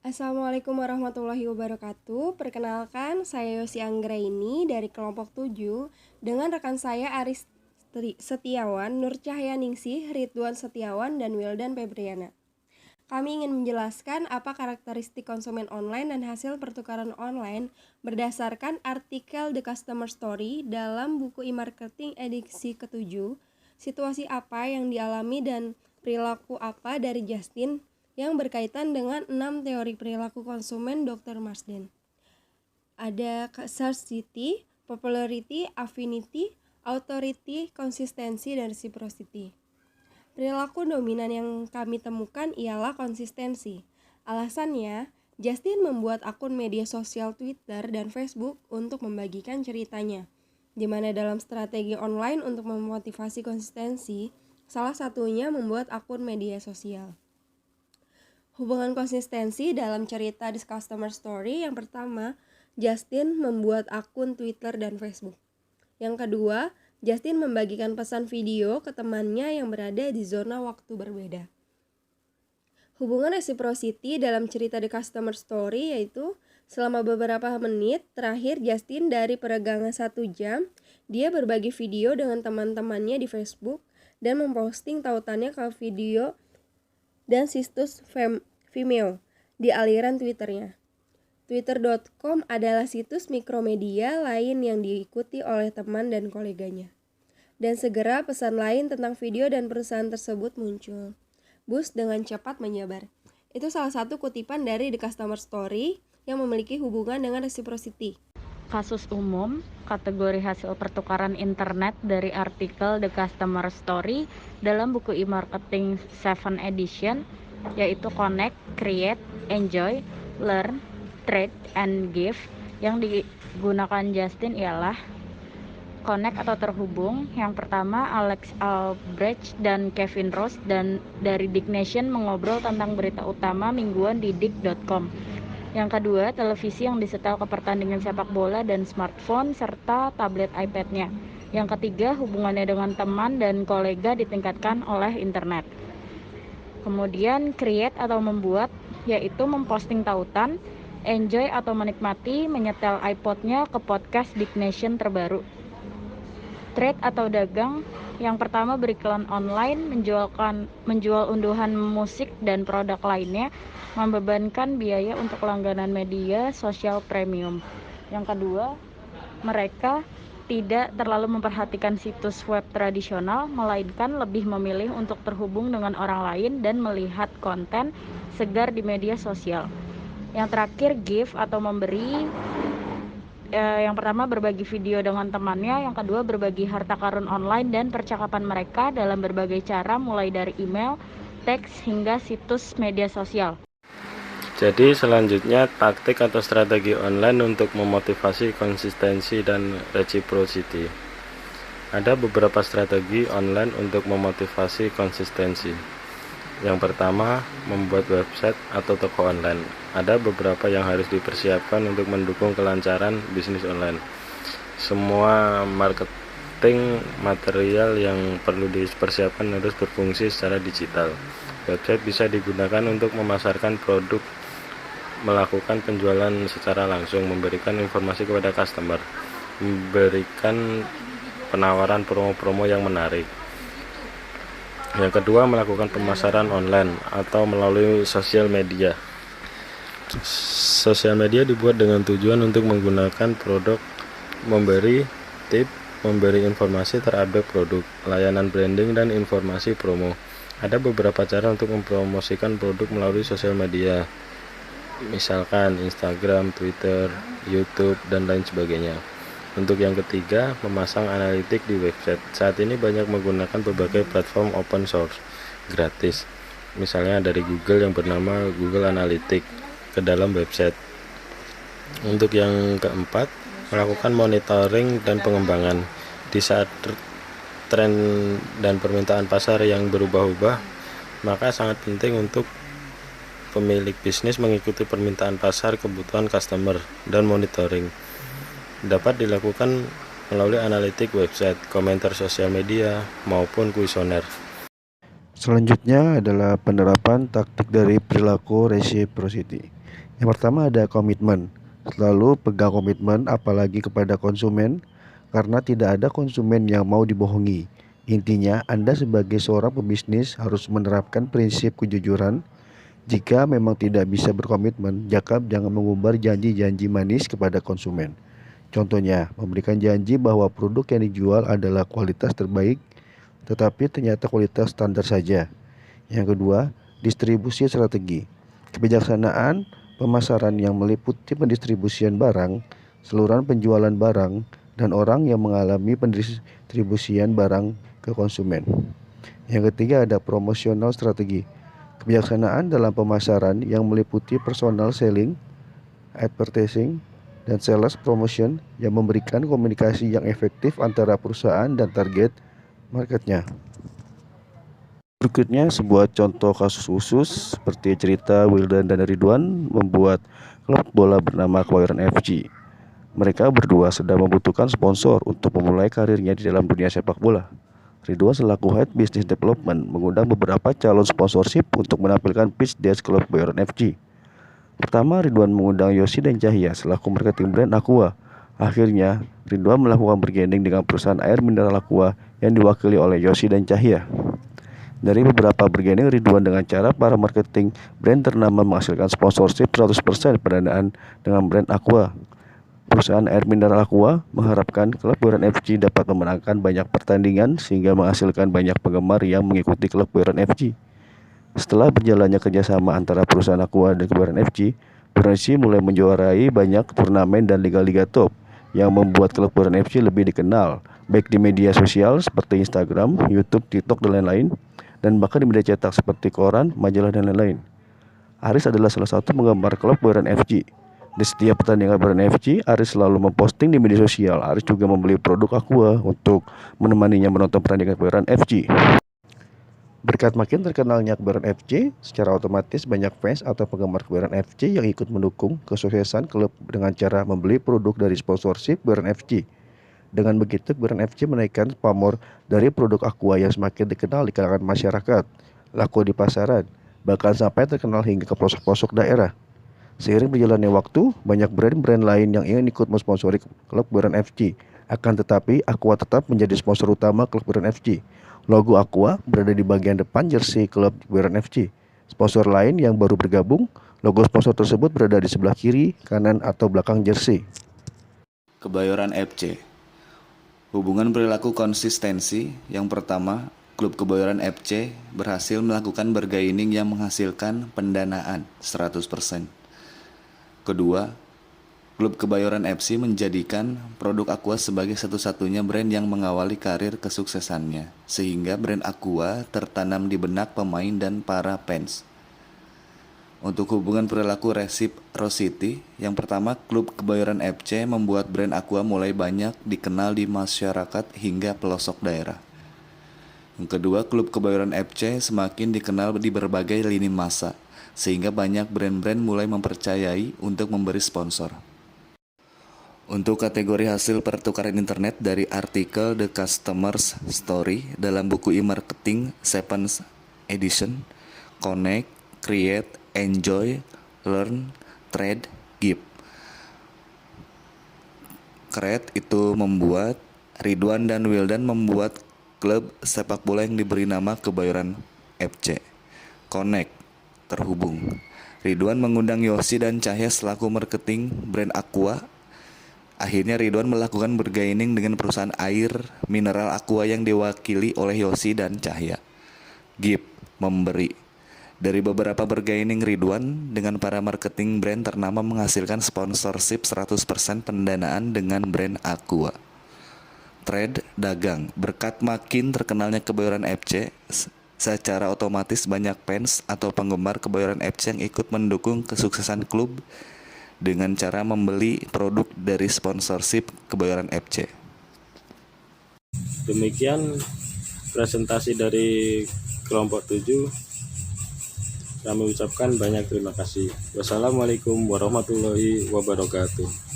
Assalamualaikum warahmatullahi wabarakatuh. Perkenalkan, saya Yosi Anggraini dari kelompok 7 dengan rekan saya Aris Setiawan, Nur Cahyaningsih, Ridwan Setiawan, dan Wildan Febriana. Kami ingin menjelaskan apa karakteristik konsumen online dan hasil pertukaran online berdasarkan artikel The Customer Story dalam buku e-marketing edisi ke-7, situasi apa yang dialami dan perilaku apa dari Justin yang berkaitan dengan 6 teori perilaku konsumen Dr. Marsden. Ada scarcity, popularity, affinity, authority, konsistensi, dan reciprocity. Perilaku dominan yang kami temukan ialah konsistensi. Alasannya, Justin membuat akun media sosial Twitter dan Facebook untuk membagikan ceritanya, di mana dalam strategi online untuk memotivasi konsistensi, salah satunya membuat akun media sosial. Hubungan konsistensi dalam cerita The Customer Story, yang pertama, Justin membuat akun Twitter dan Facebook. Yang kedua, Justin membagikan pesan video ke temannya yang berada di zona waktu berbeda. Hubungan reciprocity dalam cerita The Customer Story yaitu selama beberapa menit terakhir Justin dari peregangan 1 jam, dia berbagi video dengan teman-temannya di Facebook dan memposting tautannya ke video dan situs Vimeo di aliran Twitternya. Twitter.com adalah situs mikromedia lain yang diikuti oleh teman dan koleganya. Dan segera pesan lain tentang video dan perusahaan tersebut muncul. Bus dengan cepat menyebar. Itu salah satu kutipan dari The Customer Story yang memiliki hubungan dengan reciprocity. Kasus umum, kategori hasil pertukaran internet dari artikel The Customer Story dalam buku e-marketing 7 edition, yaitu Connect, Create, Enjoy, Learn, Trade, and Give. Yang digunakan Justin ialah Connect atau terhubung. Yang pertama, Alex Albrecht dan Kevin Rose dari Dignation mengobrol tentang berita utama mingguan di Dick.com. Yang kedua, televisi yang disetel ke pertandingan sepak bola dan smartphone serta tablet iPad-nya. Yang ketiga, hubungannya dengan teman dan kolega ditingkatkan oleh internet. Kemudian, create atau membuat, yaitu memposting tautan. Enjoy atau menikmati, menyetel iPod-nya ke podcast Dignation terbaru. Trade atau dagang, yang pertama beriklan online, menjual unduhan musik dan produk lainnya, membebankan biaya untuk langganan media sosial premium. Yang kedua, mereka tidak terlalu memperhatikan situs web tradisional, melainkan lebih memilih untuk terhubung dengan orang lain dan melihat konten segar di media sosial. Yang terakhir, give atau memberi. Yang pertama berbagi video dengan temannya, yang kedua berbagi harta karun online dan percakapan mereka dalam berbagai cara mulai dari email, teks, hingga situs media sosial. Jadi selanjutnya taktik atau strategi online untuk memotivasi konsistensi dan reciprocity. Ada beberapa strategi online untuk memotivasi konsistensi. Yang pertama, membuat website atau toko online. Ada beberapa yang harus dipersiapkan untuk mendukung kelancaran bisnis online. Semua marketing material yang perlu dipersiapkan harus berfungsi secara digital. Website bisa digunakan untuk memasarkan produk, melakukan penjualan secara langsung, memberikan informasi kepada customer, memberikan penawaran promo-promo yang menarik. Yang kedua, melakukan pemasaran online atau melalui sosial media. Sosial media dibuat dengan tujuan untuk menggunakan produk, memberi tip, memberi informasi terhadap produk, layanan branding, dan informasi promo. Ada beberapa cara untuk mempromosikan produk melalui sosial media, misalkan Instagram, Twitter, YouTube, dan lain sebagainya. Untuk yang ketiga, memasang analitik di website. Saat ini banyak menggunakan berbagai platform open source gratis, misalnya dari Google yang bernama Google Analytics ke dalam website. Untuk yang keempat, melakukan monitoring dan pengembangan. Di saat tren dan permintaan pasar yang berubah-ubah, maka sangat penting untuk pemilik bisnis mengikuti permintaan pasar, kebutuhan customer, dan monitoring. Dapat dilakukan melalui analitik website, komentar sosial media, maupun kuesioner. Selanjutnya adalah penerapan taktik dari perilaku reciprocity. Yang pertama ada komitmen. Selalu pegang komitmen apalagi kepada konsumen karena tidak ada konsumen yang mau dibohongi. Intinya, Anda sebagai seorang pebisnis harus menerapkan prinsip kejujuran. Jika memang tidak bisa berkomitmen, jangan mengumbar janji-janji manis kepada konsumen. Contohnya, memberikan janji bahwa produk yang dijual adalah kualitas terbaik, tetapi ternyata kualitas standar saja. Yang kedua, distribusi strategi. Kebijaksanaan pemasaran yang meliputi pendistribusian barang, saluran penjualan barang, dan orang yang mengalami pendistribusian barang ke konsumen. Yang ketiga ada promosional strategi. Kebijaksanaan dalam pemasaran yang meliputi personal selling, advertising, dan sales promotion yang memberikan komunikasi yang efektif antara perusahaan dan target marketnya. Berikutnya sebuah contoh kasus khusus seperti cerita Wildan dan Ridwan membuat klub bola bernama Kebayoran FC. Mereka berdua sedang membutuhkan sponsor untuk memulai karirnya di dalam dunia sepak bola. Ridwan selaku Head Business Development mengundang beberapa calon sponsorship untuk menampilkan pitch deck klub Kebayoran FC. Pertama, Ridwan mengundang Yosi dan Cahya selaku marketing brand Aqua. Akhirnya, Ridwan melakukan bergandeng dengan perusahaan air mineral Aqua yang diwakili oleh Yosi dan Cahya. Dari beberapa bergandeng Ridwan dengan cara para marketing brand ternama menghasilkan sponsorship 100% pendanaan dengan brand Aqua. Perusahaan air mineral Aqua mengharapkan klub Kebayoran FC dapat memenangkan banyak pertandingan sehingga menghasilkan banyak penggemar yang mengikuti klub Kebayoran FC. Setelah berjalannya kerjasama antara perusahaan Aqua dan Kebayoran FC, Kebayoran FC mulai menjuarai banyak turnamen dan liga-liga top yang membuat klub Kebayoran FC lebih dikenal, baik di media sosial seperti Instagram, YouTube, TikTok, dan lain-lain, dan bahkan di media cetak seperti koran, majalah, dan lain-lain. Aris adalah salah satu penggemar klub Kebayoran FC. Di setiap pertandingan Kebayoran FC, Aris selalu memposting di media sosial. Aris juga membeli produk Aqua untuk menemaninya menonton pertandingan Kebayoran FC. Berkat makin terkenalnya Kebayoran FC, secara otomatis banyak fans atau penggemar Kebayoran FC yang ikut mendukung kesuksesan klub dengan cara membeli produk dari sponsorship Kebayoran FC. Dengan begitu, Kebayoran FC menaikkan pamor dari produk Aqua yang semakin dikenal di kalangan masyarakat, laku di pasaran, bahkan sampai terkenal hingga ke pelosok-pelosok daerah. Seiring berjalannya waktu, banyak brand-brand lain yang ingin ikut mensponsori klub Kebayoran FC. Akan tetapi, Aqua tetap menjadi sponsor utama klub Kebayoran FC. Logo Aqua berada di bagian depan jersey klub Kebayoran FC. Sponsor lain yang baru bergabung, logo sponsor tersebut berada di sebelah kiri, kanan, atau belakang jersey. Kebayoran FC. Hubungan perilaku konsistensi. Yang pertama, klub Kebayoran FC berhasil melakukan bargaining yang menghasilkan pendanaan 100%. Kedua, klub Kebayoran FC menjadikan produk Aqua sebagai satu-satunya brand yang mengawali karir kesuksesannya, sehingga brand Aqua tertanam di benak pemain dan para fans. Untuk hubungan perilaku reciprocity, yang pertama, klub Kebayoran FC membuat brand Aqua mulai banyak dikenal di masyarakat hingga pelosok daerah. Yang kedua, klub Kebayoran FC semakin dikenal di berbagai lini masa, sehingga banyak brand-brand mulai mempercayai untuk memberi sponsor. Untuk kategori hasil pertukaran internet dari artikel The Customer's Story dalam buku e-marketing 7th edition, Connect, Create, Enjoy, Learn, Trade, Give. Create itu membuat, Ridwan dan Wildan membuat klub sepak bola yang diberi nama Kebayoran FC. Connect, terhubung. Ridwan mengundang Yosi dan Cahya selaku marketing brand Aqua. Akhirnya Ridwan melakukan bergaining dengan perusahaan air mineral Aqua yang diwakili oleh Yosi dan Cahya. Give, memberi. Dari beberapa bergaining Ridwan dengan para marketing brand ternama menghasilkan sponsorship 100% pendanaan dengan brand Aqua. Trade, dagang. Berkat makin terkenalnya Kebayoran FC, secara otomatis banyak fans atau penggemar Kebayoran FC yang ikut mendukung kesuksesan klub dengan cara membeli produk dari sponsorship Kebayoran FC. Demikian presentasi dari kelompok 7. Kami ucapkan banyak terima kasih. Wassalamualaikum warahmatullahi wabarakatuh.